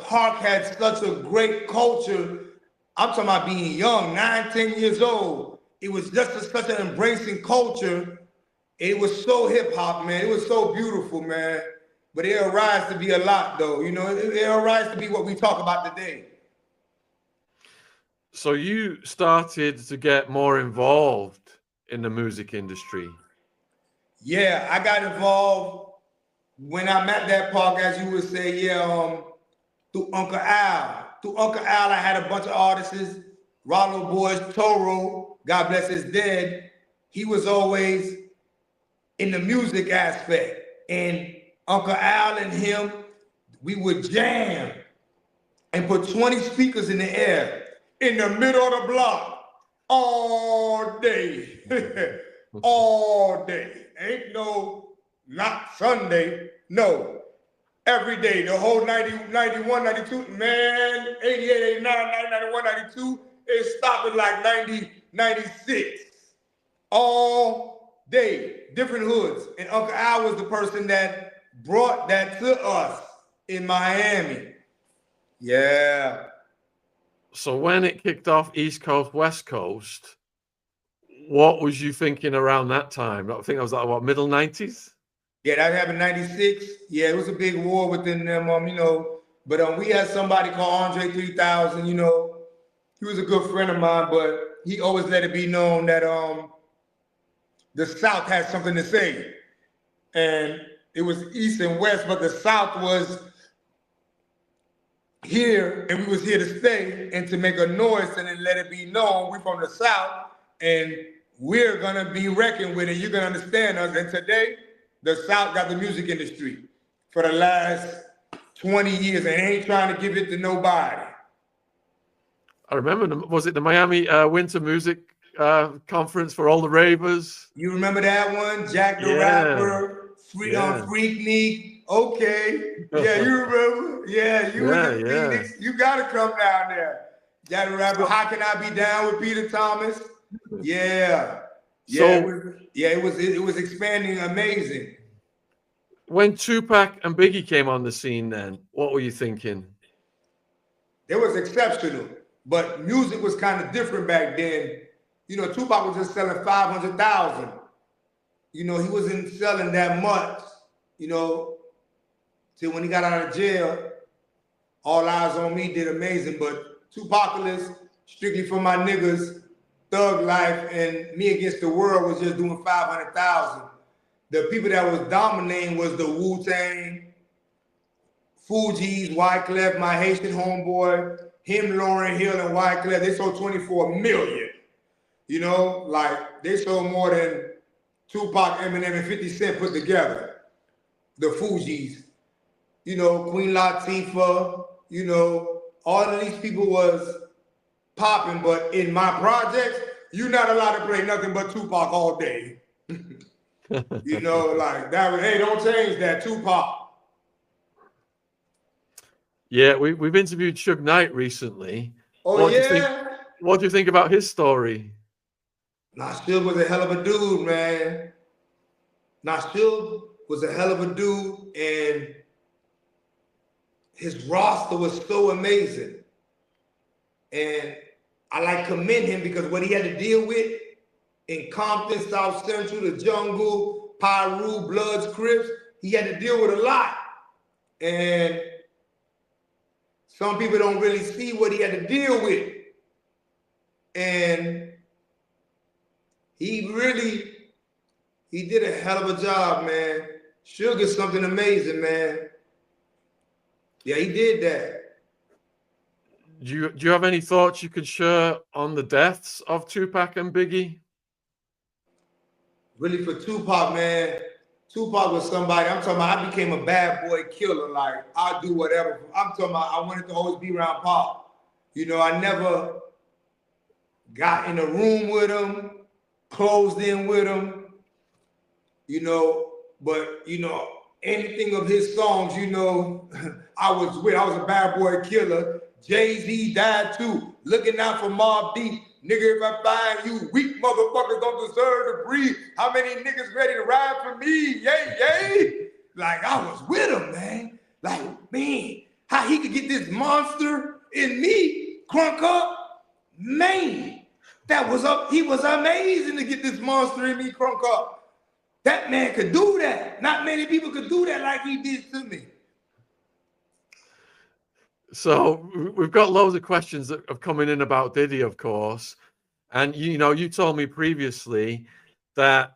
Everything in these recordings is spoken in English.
Park had such a great culture. I'm talking about being young, 9, 10 years old. It was just such an embracing culture. It was so hip hop, man. It was so beautiful, man. But it'll rise to be a lot, though. You know, it'll rise to be what we talk about today. So you started to get more involved in the music industry. Yeah, I got involved when I'm at that park, as you would say, through Uncle Al. Through Uncle Al, I had a bunch of artists. Rollo Boys, Toro, God bless his dead. He was always in the music aspect. And Uncle Al and him, we would jam and put 20 speakers in the air in the middle of the block all day. All day. Ain't no, not Sunday, no. Every day, the whole 90, 91, 92, man, 88, 89, 90, 91, 92, it stopped at like 90, 96. All day, different hoods. And Uncle Al was the person that brought that to us in Miami. Yeah. So when it kicked off East Coast, West Coast, what was you thinking around that time? I think that was like, what, middle 90s? Yeah, that happened in 96. Yeah, it was a big war within them, but we had somebody called Andre 3000, he was a good friend of mine, but he always let it be known that the South had something to say. And it was East and West, but the South was here, and we was here to stay and to make a noise and then let it be known we from the South, and we're gonna be reckoned with it. You're gonna understand us. And today, the South got the music industry for the last 20 years and ain't trying to give it to nobody. I remember, was it the Miami Winter Music Conference for all the ravers? You remember that one? Jack the Rapper, Freaknik. Okay. Yeah, you remember? Yeah, you was in Phoenix. You gotta come down there. Jack the Rapper, How Can I Be Down with Peter Thomas? Yeah. Yeah, so, it was expanding amazing. When Tupac and Biggie came on the scene then, what were you thinking? It was exceptional, but music was kind of different back then. Tupac was just selling 500,000. He wasn't selling that much, till when he got out of jail. All Eyes on Me did amazing, but Tupacalypse, strictly for my niggas, Thug Life, and Me Against the World was just doing 500,000. The people that was dominating was the Wu-Tang, Fugees, Wyclef, my Haitian homeboy, him, Lauryn Hill, and Wyclef. They sold 24 million. They sold more than Tupac, Eminem, and 50 Cent put together. The Fugees, Queen Latifah, all of these people was popping, but in my projects, you're not allowed to play nothing but Tupac all day. That was, hey, don't change that, Tupac. Yeah, we've interviewed Suge Knight recently. Oh, What do you think about his story? Suge was a hell of a dude, man. Suge was a hell of a dude, and his roster was so amazing. And I commend him because what he had to deal with in Compton, South Central, the Jungle, Pyru, Bloods, Crips, he had to deal with a lot. And some people don't really see what he had to deal with. And he did a hell of a job, man. Suge is something amazing, man. Yeah, he did that. Do you have any thoughts you could share on the deaths of Tupac and Biggie? Really, for Tupac, man, Tupac was somebody, I'm talking about, I became a bad boy killer. Like, I'll do whatever. I'm talking about, I wanted to always be around Pop. I never got in a room with him, closed in with him, but, anything of his songs, I was a bad boy killer. Jay-Z died too. Looking out for Mobb Deep. Nigga, if I find you weak motherfuckers don't deserve to breathe. How many niggas ready to ride for me? Yay, yay. Like, I was with him, man. Like, man, how he could get this monster in me, crunk up, man, that was up. He was amazing to get this monster in me, crunk up. That man could do that. Not many people could do that like he did to me. So we've got loads of questions that have come in about Diddy, of course. And, you know, you told me previously that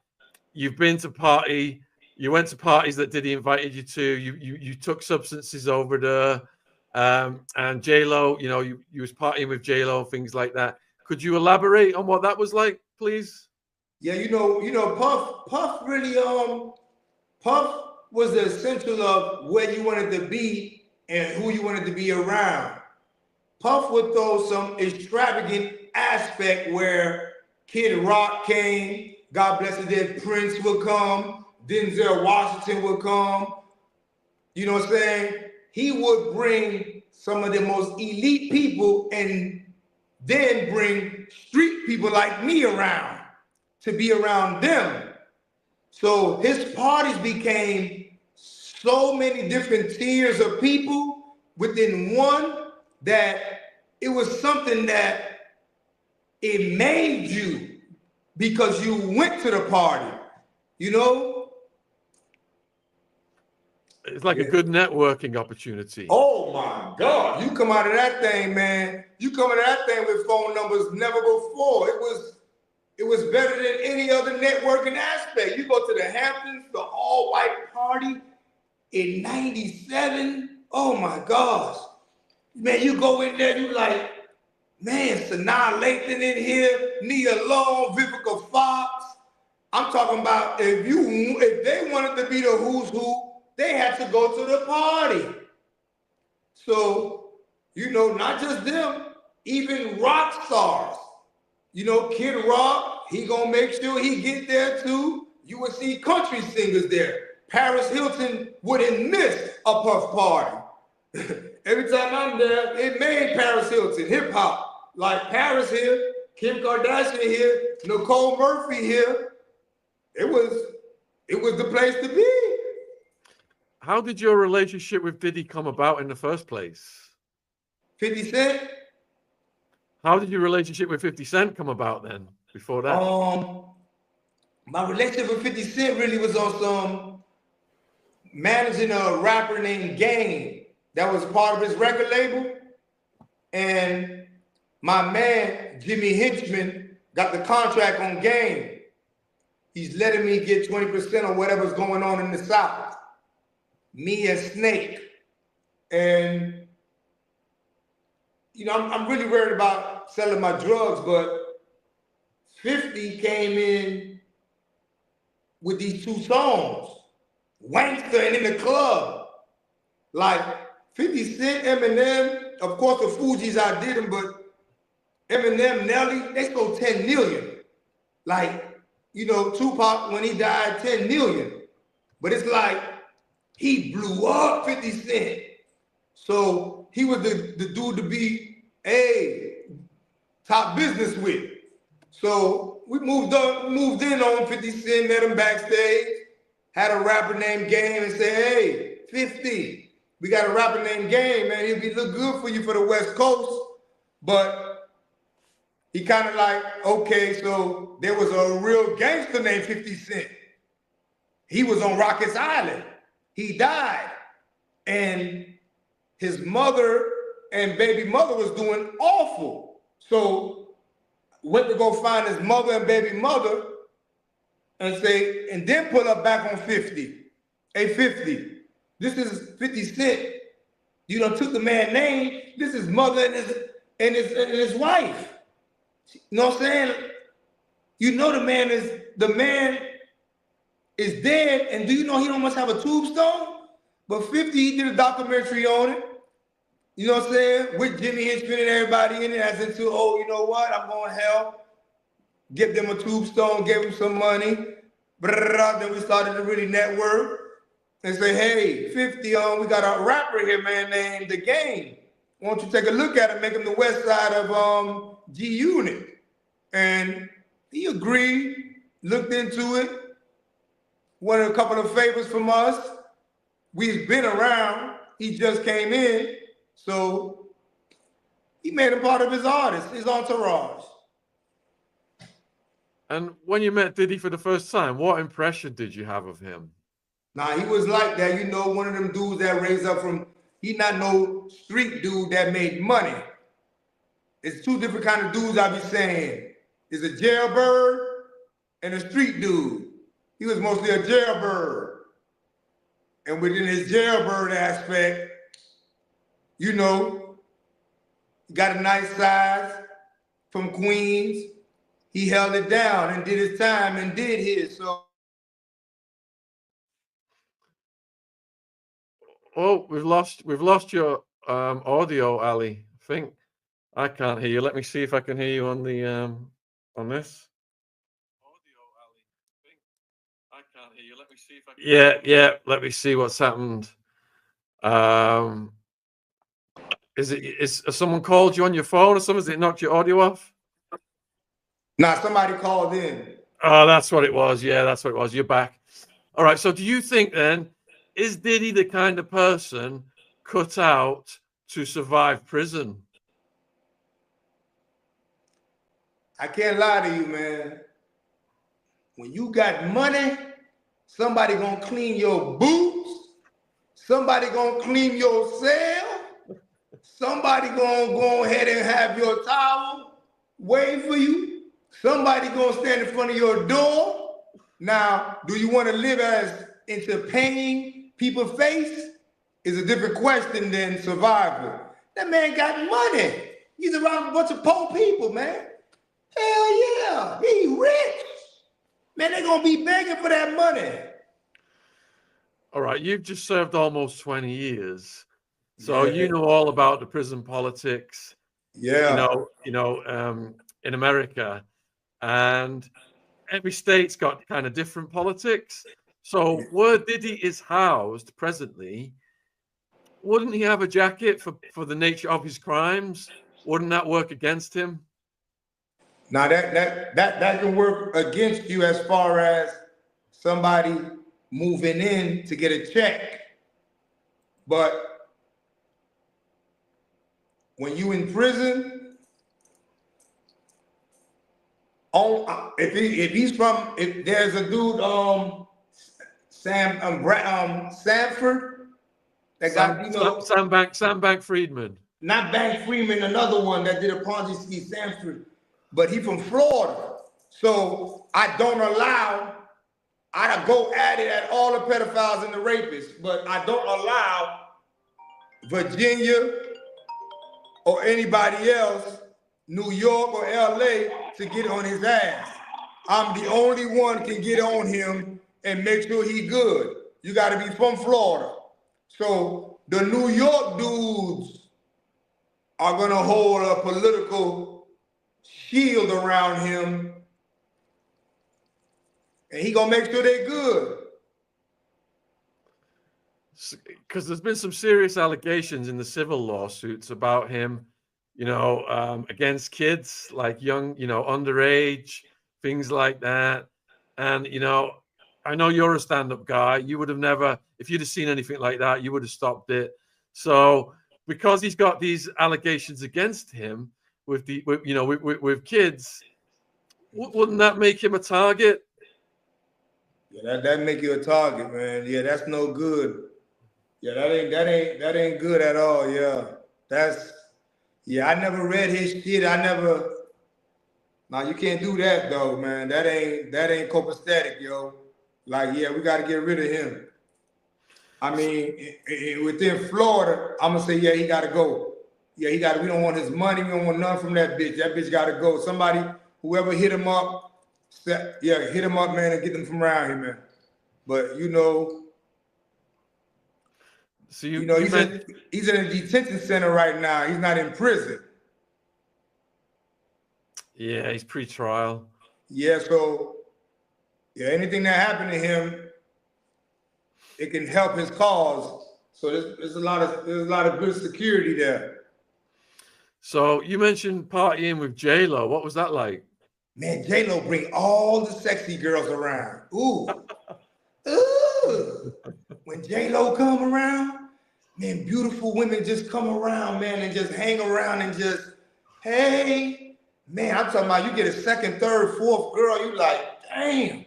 you've been to you went to parties that Diddy invited you to. You took substances over there. And J-Lo, you know, you was partying with J-Lo, things like that. Could you elaborate on what that was like, please? Yeah, you know, Puff really, Puff was the essential of where you wanted to be and who you wanted to be around. Puff would throw some extravagant aspect where Kid Rock came, God bless his dead, Prince would come, Denzel Washington would come. You know what I'm saying? He would bring some of the most elite people and then bring street people like me around to be around them. So his parties became so many different tiers of people within one that it was something that it made you because you went to the party, you know? It's like a good networking opportunity. Oh my God. You come out of that thing, man. You come out of that thing with phone numbers never before. It was better than any other networking aspect. You go to the Hamptons, the all-white party in 97. Oh my gosh. Man, you go in there, you like, man, Sanaa Lathan in here, Nia Long, Vivica Fox. I'm talking about if they wanted to be the who's who, they had to go to the party. So, you know, not just them, even rock stars. You know, Kid Rock, he gonna make sure he get there too. You would see country singers there. Paris Hilton wouldn't miss a Puff party. Every time I'm there, it made Paris Hilton hip hop. Like Paris here, Kim Kardashian here, Nicole Murphy here. It was the place to be. How did your relationship with Diddy come about in the first place? 50 Cent? How did your relationship with 50 Cent come about then, before that? My relationship with 50 Cent really was on some managing a rapper named Game that was part of his record label. And my man, Jimmy Hinchman, got the contract on Game. He's letting me get 20% of whatever's going on in the South. Me and Snake. And, you know, I'm really worried about selling my drugs, but 50 came in with these two songs, Wankster and In the Club. Like 50 Cent, Eminem, of course the Fugees outdid them, but Eminem, Nelly, they sold 10 million. Like, you know, Tupac, when he died, 10 million. But it's like, he blew up 50 Cent. So he was the dude to be top business with. So we moved in on 50 Cent, met him backstage, had a rapper named Game and said, hey, 50, we got a rapper named Game, man. He'll look good for you for the West Coast. But he kind of like, okay, so there was a real gangster named 50 Cent. He was on Rockets Island. He died, and his mother and baby mother was doing awful. So went to go find his mother and baby mother and say, and then pull up back on 50. Hey, 50, this is 50 Cent. You know, took the man's name. This is mother and his wife. You know what I'm saying? You know the man is dead, and do you know he don't must have a tombstone? But 50, he did a documentary on it. You know what I'm saying? With Jimmy Hinchman and everybody in it, as into, oh, you know what? I'm going to help. Give them a tombstone, give them some money. Then we started to really network and say, hey, 50, we got a rapper here, man, named The Game. Why don't you take a look at him, make him the west side of G-Unit? And he agreed, looked into it, wanted a couple of favors from us. We've been around. He just came in. So he made him part of his artist, his entourage. And when you met Diddy for the first time, what impression did you have of him? Now he was like that, you know, one of them dudes that raised up from, he not no street dude that made money. It's two different kind of dudes I be saying. It's a jailbird and a street dude. He was mostly a jailbird. And within his jailbird aspect, you know, he got a nice size from Queens. He held it down and did his time and did his. So. Oh, we've lost your audio, Ali. I think I can't hear you. Let me see if I can hear you on the on this. Audio, Ali. I think I can't hear you. Let me see if I can. Yeah. Let me see what's happened. Is someone called you on your phone or something? Has it knocked your audio off? Nah, somebody called in. Oh, that's what it was. Yeah, that's what it was. You're back. All right. So do you think then, is Diddy the kind of person cut out to survive prison? I can't lie to you, man. When you got money, somebody gonna clean your boots. Somebody gonna clean your cell. Somebody gonna go ahead and have your towel wait for you. Somebody gonna stand in front of your door. Now, do you want to live as into paying people face? Is a different question than survival. That man got money. He's around a bunch of poor people, man. Hell yeah, he rich. Man, they're gonna be begging for that money. All right, you've just served almost 20 years. So you know all about the prison politics. Yeah. In America. And every state's got kind of different politics. So where Diddy is housed presently, wouldn't he have a jacket for the nature of his crimes? Wouldn't that work against him? Now that can work against you as far as somebody moving in to get a check. But when you in prison, if there's a dude Sanford that got Sam Bankman-Fried. Not Bankman-Fried, another one that did a Ponzi scheme, Sanford, but he from Florida. So I don't allow. I go at it at all the pedophiles and the rapists, but I don't allow Virginia or anybody else, New York or LA, to get on his ass. I'm the only one can get on him and make sure he good. You got to be from Florida. So the New York dudes are going to hold a political shield around him, and he going to make sure they're good. Because there's been some serious allegations in the civil lawsuits about him, against kids, like young, underage, things like that. And, I know you're a stand-up guy. You would have never, if you'd have seen anything like that, you would have stopped it. So because he's got these allegations against him with kids, wouldn't that make him a target? Yeah, that make you a target, man. Yeah, that's no good. Yeah, that ain't good at all. Yeah, I never read his shit. Now you can't do that though, man. That ain't copacetic, yo. Like, yeah, we got to get rid of him. I mean, within Florida, I'm gonna say, yeah, he got to go. Yeah, we don't want his money. We don't want none from that bitch. That bitch got to go. Somebody, whoever hit him up, hit him up, man, and get them from around here, man. But so he's in a detention center right now. He's not in prison. Yeah, he's pre-trial. Yeah, so anything that happened to him, it can help his cause. So there's a lot of good security there. So you mentioned partying with J-Lo. What was that like? Man, J-Lo bring all the sexy girls around. Ooh. Ooh. When J-Lo come around, man, beautiful women just come around, man, and just hang around and just, hey, man, I'm talking about you get a second, third, fourth girl, you like, damn.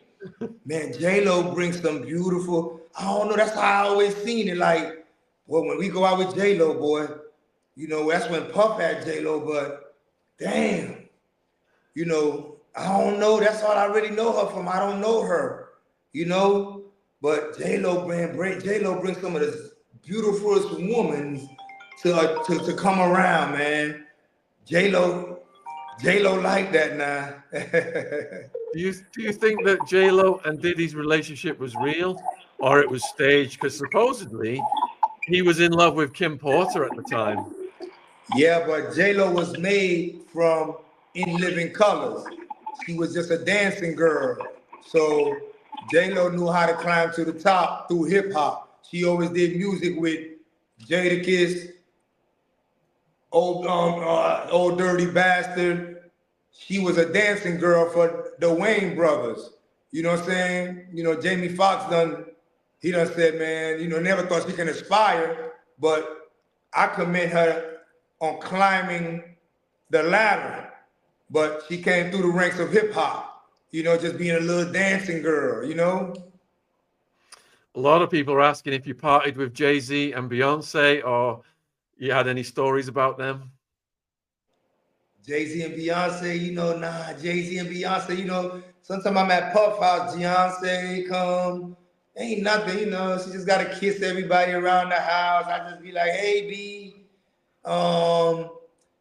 Man, J-Lo brings some beautiful, I don't know, that's how I always seen it. Like, boy, when we go out with J-Lo, boy, you know, that's when Puff had J-Lo, but damn, you know, I don't know. That's all I really know her from. I don't know her, you know. But J-Lo brings some of the beautifulest women to come around, man. J-Lo, J-Lo like that now. Do you think that J-Lo and Diddy's relationship was real or it was staged? Because supposedly he was in love with Kim Porter at the time. Yeah, but J-Lo was made from In Living Colors. She was just a dancing girl. So J-Lo knew how to climb to the top through hip hop. She always did music with Jadakiss, old dirty bastard. She was a dancing girl for the Wayne brothers. You know what I'm saying? You know, Jamie Foxx he done said, man, you know, never thought she can aspire, but I commend her on climbing the ladder. But she came through the ranks of hip hop, you know, just being a little dancing girl, you know? A lot of people are asking if you partied with Jay-Z and Beyonce or you had any stories about them. Jay-Z and Beyonce, you know, nah, Jay-Z and Beyonce, you know, sometimes I'm at Puff House, Beyonce come, ain't nothing, you know, she just gotta kiss everybody around the house. I just be like, hey, B,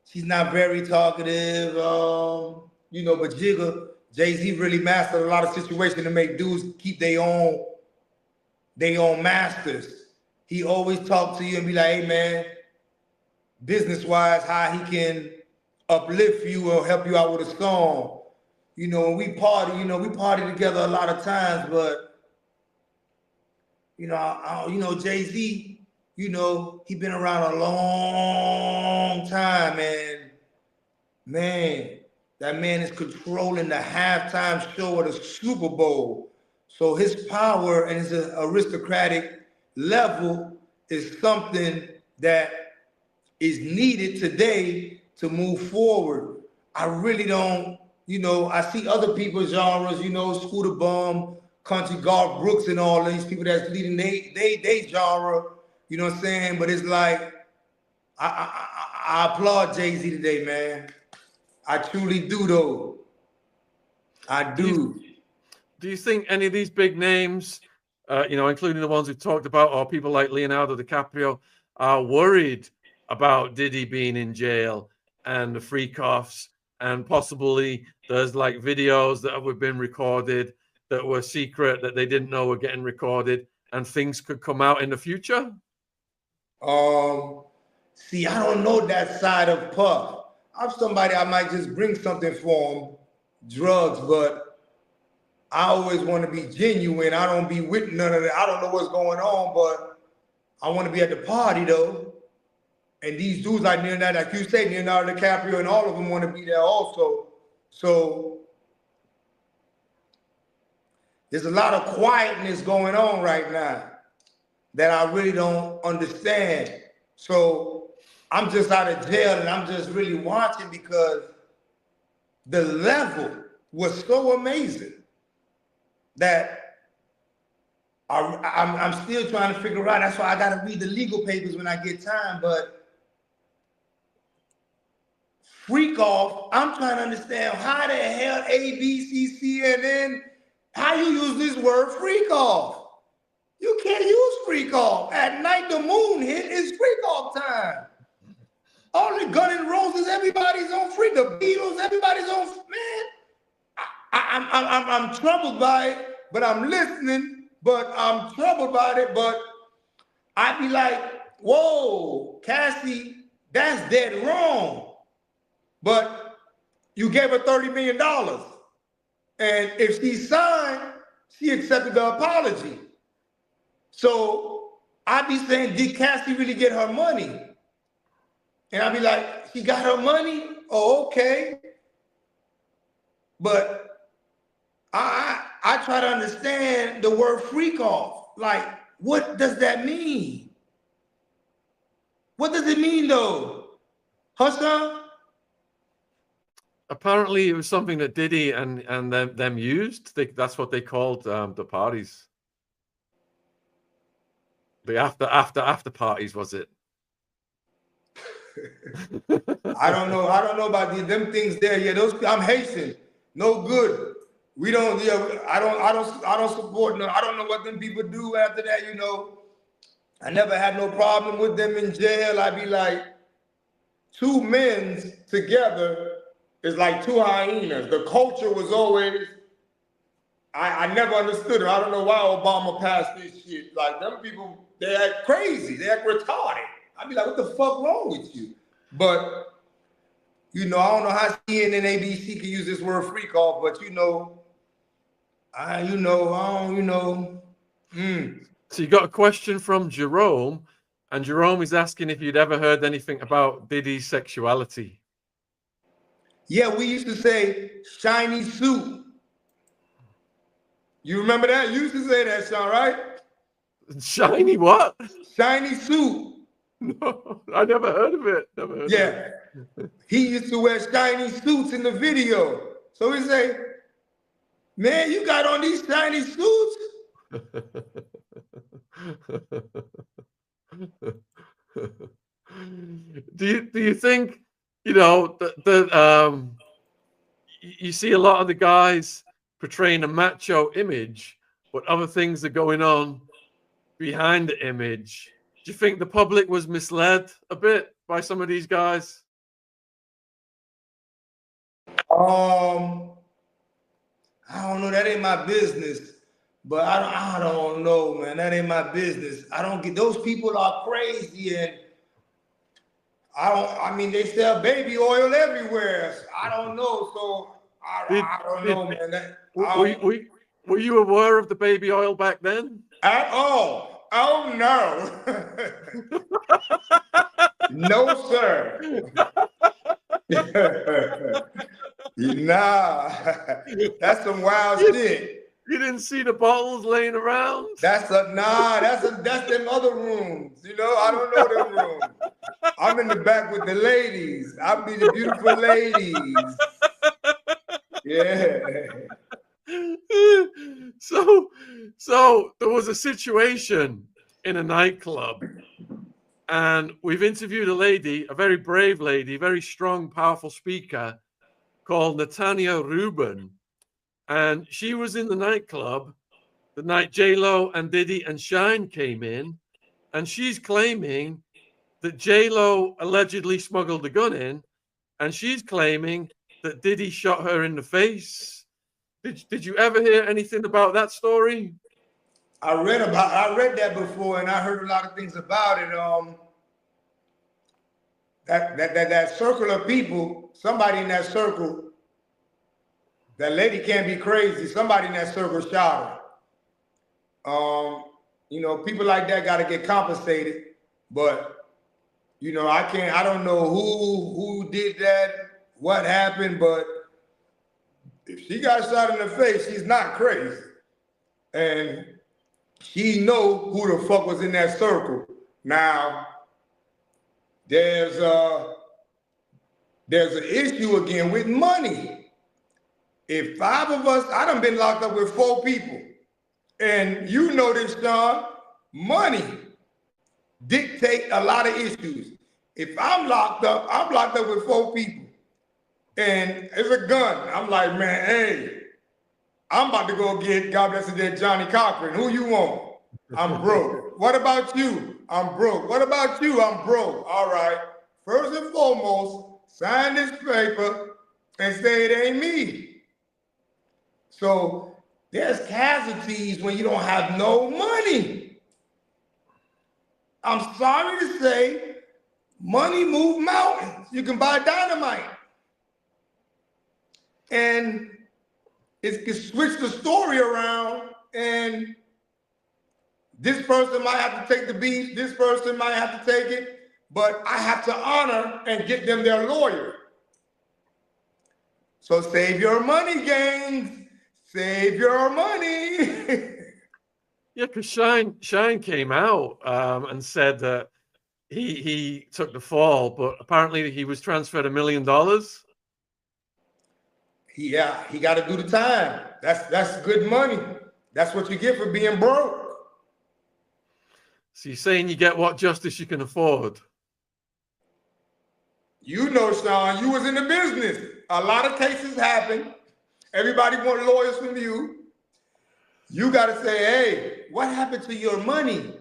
she's not very talkative, you know, but Jigga, Jay-Z really mastered a lot of situations to make dudes keep their own masters. He always talk to you and be like, hey, man, business-wise, how he can uplift you or help you out with a song. You know, when we party, you know, we party together a lot of times, but you know, Jay-Z, you know, he been around a long time, and man, that man is controlling the halftime show of the Super Bowl. So his power and his aristocratic level is something that is needed today to move forward. I really don't, you know, I see other people's genres, you know, Scooter Bum, Country Golf Brooks and all these people that's leading they genre, you know what I'm saying? But it's like, I applaud Jay-Z today, man. I truly do, though. I do. Do you think any of these big names, you know, including the ones we've talked about, or people like Leonardo DiCaprio, are worried about Diddy being in jail and the freak offs, and possibly there's like videos that have been recorded that were secret that they didn't know were getting recorded, and things could come out in the future? See, I don't know that side of Puff. I'm somebody, I might just bring something for him, drugs, but I always want to be genuine. I don't be with none of that. I don't know what's going on, but I want to be at the party though. And these dudes like Leonardo, like you say, Leonardo DiCaprio and all of them want to be there also. So there's a lot of quietness going on right now that I really don't understand. So I'm just out of jail and I'm just really watching because the level was so amazing that I'm still trying to figure out. That's why I got to read the legal papers when I get time. But freak off, I'm trying to understand how the hell ABC, CNN, how you use this word freak off. You can't use freak off. At night, the moon hit, it's freak off time. All the Guns N' Roses, everybody's on freak. The Beatles, everybody's on, man. I'm troubled by it, but I'm listening, but I'm troubled by it, but I be like, whoa, Cassie, that's dead wrong. But you gave her $30 million. And if she signed, she accepted the apology. So I be saying, did Cassie really get her money? And I be like, she got her money? Oh, okay. But I try to understand the word freak off. Like, what does that mean? What does it mean though? Hassan? Apparently, it was something that Diddy and them used. That's what they called the parties. The after parties, was it? I don't know. I don't know about them things there. Yeah, those. I'm Haitian. No good. We don't. Yeah, I don't support. No, I don't know what them people do after that. You know, I never had no problem with them in jail. I'd be like, two men together is like two hyenas. The culture was always. I never understood it. I don't know why Obama passed this shit. Like them people, they act crazy. They act retarded. I'd be like, what the fuck wrong with you? But you know, I don't know how CNN and ABC can use this word freak off, but you know, I don't. So you got a question from Jerome, and Jerome is asking if you'd ever heard anything about Diddy's sexuality. Yeah, we used to say shiny suit. You remember that? You used to say that, Sean, right? Shiny what? Shiny suit. No, I never heard of it. Never heard of it. He used to wear shiny suits in the video. So we say, man, you got on these shiny suits? Do you think, you know, that you see a lot of the guys portraying a macho image, but other things are going on behind the image? Do you think the public was misled a bit by some of these guys? I don't know. That ain't my business. But I don't know, man. That ain't my business. I don't get, those people are crazy, and I mean, they sell baby oil everywhere. I don't know. So I don't know, man. Were you aware of the baby oil back then? At all? Oh no. No, sir. Nah. That's some wild shit. You didn't see the bottles laying around? That's them other rooms. You know, I don't know them rooms. I'm in the back with the ladies. I'll be the beautiful ladies. Yeah. So there was a situation in a nightclub, and we've interviewed a lady, a very brave lady, very strong, powerful speaker called Natania Rubin. And she was in the nightclub the night J-Lo and Diddy and Shine came in, and she's claiming that J-Lo allegedly smuggled a gun in, and she's claiming that Diddy shot her in the face. Did you ever hear anything about that story? I read that before, and I heard a lot of things about it. That circle of people, somebody in that circle, that lady can't be crazy. Somebody in that circle shot her. You know, people like that got to get compensated, but you know, I don't know who did that, what happened, but if she got shot in the face, she's not crazy. And she know who the fuck was in that circle. Now, there's an issue again with money. If 5 of us, I done been locked up with 4 people. And you know this, Sean, money dictate a lot of issues. If I'm locked up with 4 people. And it's a gun. I'm like, man, hey, I'm about to go get, God bless the dead, Johnny Cochran. Who you want? I'm broke. What about you? I'm broke. What about you? I'm broke. All right. First and foremost, sign this paper and say it ain't me. So there's casualties when you don't have no money. I'm sorry to say, money moves mountains. You can buy dynamite. And it can switch the story around, and this person might have to take the beat, this person might have to take it, but I have to honor and get them their lawyer. So save your money, gangs. Save your money. Yeah, because Shine came out and said that he took the fall, but apparently he was transferred $1 million. Yeah, he got to do the time. That's good money. That's what you get for being broke. So you're saying you get what justice you can afford? You know, Sean, you was in the business. A lot of cases happen. Everybody want lawyers from you. You got to say, hey, what happened to your money?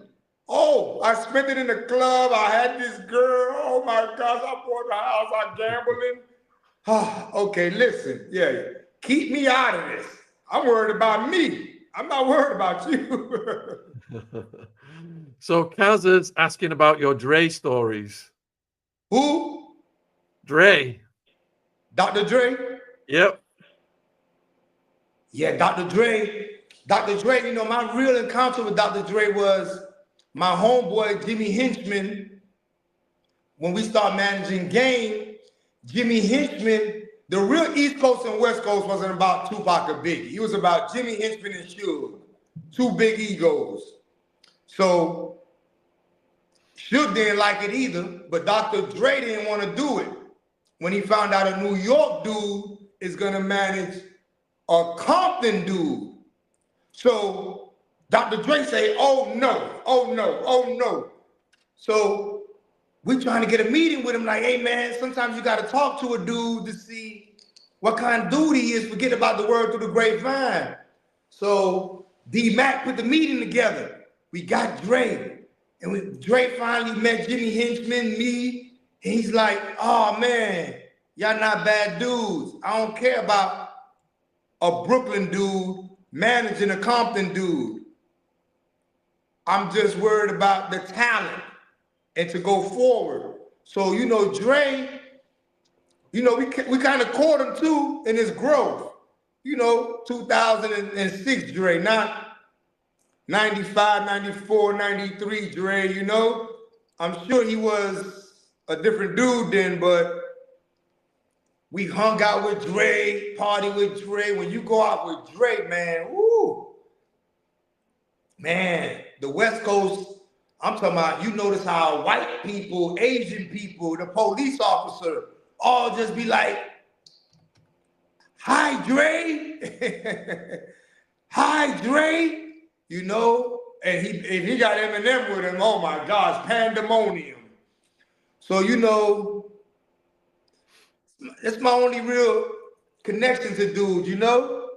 Oh, I spent it in the club. I had this girl. Oh my gosh, I bought the house. I'm gambling. Okay, listen. Yeah, keep me out of this. I'm worried about me. I'm not worried about you. So Kaz asking about your Dre stories. Who? Dre. Dr. Dre? Yep. Yeah, Dr. Dre. Dr. Dre, you know, my real encounter with Dr. Dre was my homeboy, Jimmy Hinchman. When we start managing Game, Jimmy Hinchman, the real East Coast and West Coast wasn't about Tupac or Biggie. It was about Jimmy Hinchman and Suge, two big egos. So Suge didn't like it either, but Dr. Dre didn't want to do it. When he found out a New York dude is gonna manage a Compton dude. So Dr. Dre say, oh no, oh no, oh no. So we trying to get a meeting with him like, hey man, sometimes you gotta talk to a dude to see what kind of dude he is, forget about the word through the grapevine. So D-Mac put the meeting together. We got Dre. And when Dre finally met Jimmy Hinchman, me, and he's like, oh man, y'all not bad dudes. I don't care about a Brooklyn dude managing a Compton dude. I'm just worried about the talent and to go forward. So, you know, Dre, you know, we kind of caught him too in his growth. You know, 2006 Dre, not 95, 94, 93 Dre, you know. I'm sure he was a different dude then, but we hung out with Dre, party with Dre. When you go out with Dre, man, woo. Man, the West Coast, I'm talking about, you notice how white people, Asian people, the police officer, all just be like, hi, Dre. Hi, Dre. You know, and he got Eminem with him. Oh my gosh, pandemonium. So, you know, that's my only real connection to dudes, you know?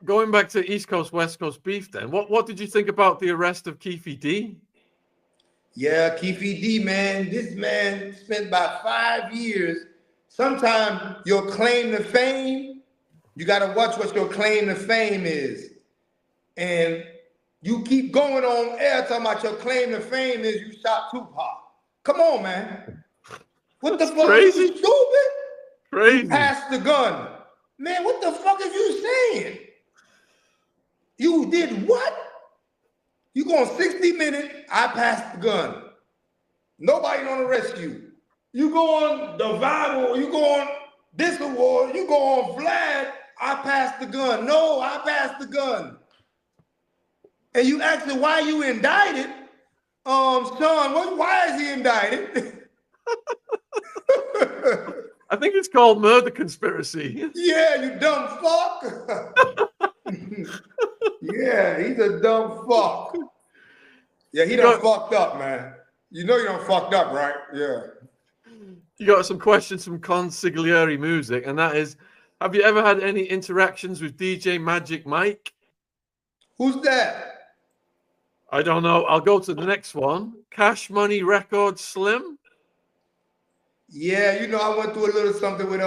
Going back to East Coast, West Coast beef then, what did you think about the arrest of Keefe D? Yeah, Keefe D, man. This man spent about 5 years. Sometimes your claim to fame, you got to watch what your claim to fame is. And you keep going on air talking about your claim to fame is you shot Tupac. Come on, man. What the fuck is you stupid? Crazy. You passed the gun. Man, what the fuck is you saying? You did what? You go on 60 Minutes, I passed the gun. Nobody gonna arrest you. You go on the Bible, you go on this award, you go on Vlad, I passed the gun. No, I passed the gun. And you ask him why you indicted? Sean, why is he indicted? I think it's called murder conspiracy. Yeah, you dumb fuck. Yeah, he's a dumb fuck. Yeah, he done fucked up, man. You know you done fucked up, right? Yeah. You got some questions from Consigliere Music, and that is, have you ever had any interactions with DJ Magic Mike? Who's that? I don't know. I'll go to the next one. Cash Money Records Slim? Yeah, you know, I went through a little something with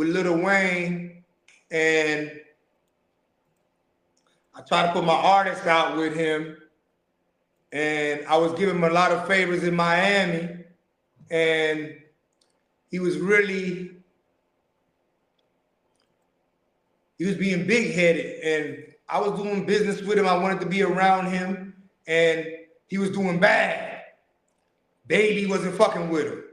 Lil Wayne, and I tried to put my artists out with him, and I was giving him a lot of favors in Miami, and he was being big-headed, and I was doing business with him. I wanted to be around him, and he was doing bad. Baby wasn't fucking with him.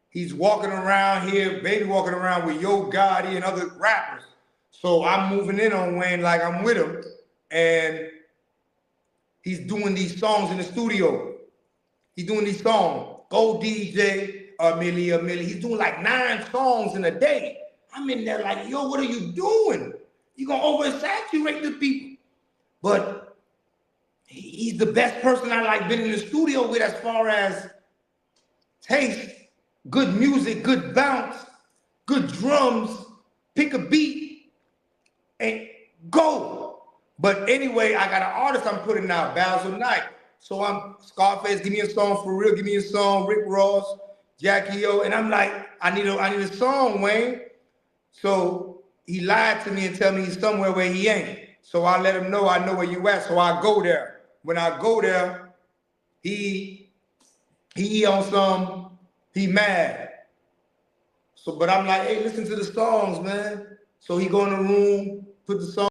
He's walking around here, Baby walking around with Yo Gotti and other rappers. So I'm moving in on Wayne like I'm with him, and he's doing these songs in the studio. He's doing these songs. Go DJ, Amelia. He's doing like 9 songs in a day. I'm in there like, yo, what are you doing? You're going to oversaturate the people. But he's the best person I like been in the studio with as far as taste, good music, good bounce, good drums, pick a beat, and go. But anyway, I got an artist I'm putting out, Basil Knight. So I'm Scarface, give me a song for real, give me a song, Rick Ross, Jackie O, and I'm like, I need a song, Wayne. So he lied to me and tell me he's somewhere where he ain't. So I let him know I know where you at. So I go there. When I go there, he on some, he mad. So, but I'm like, hey, listen to the songs, man. So he go in the room, put the song.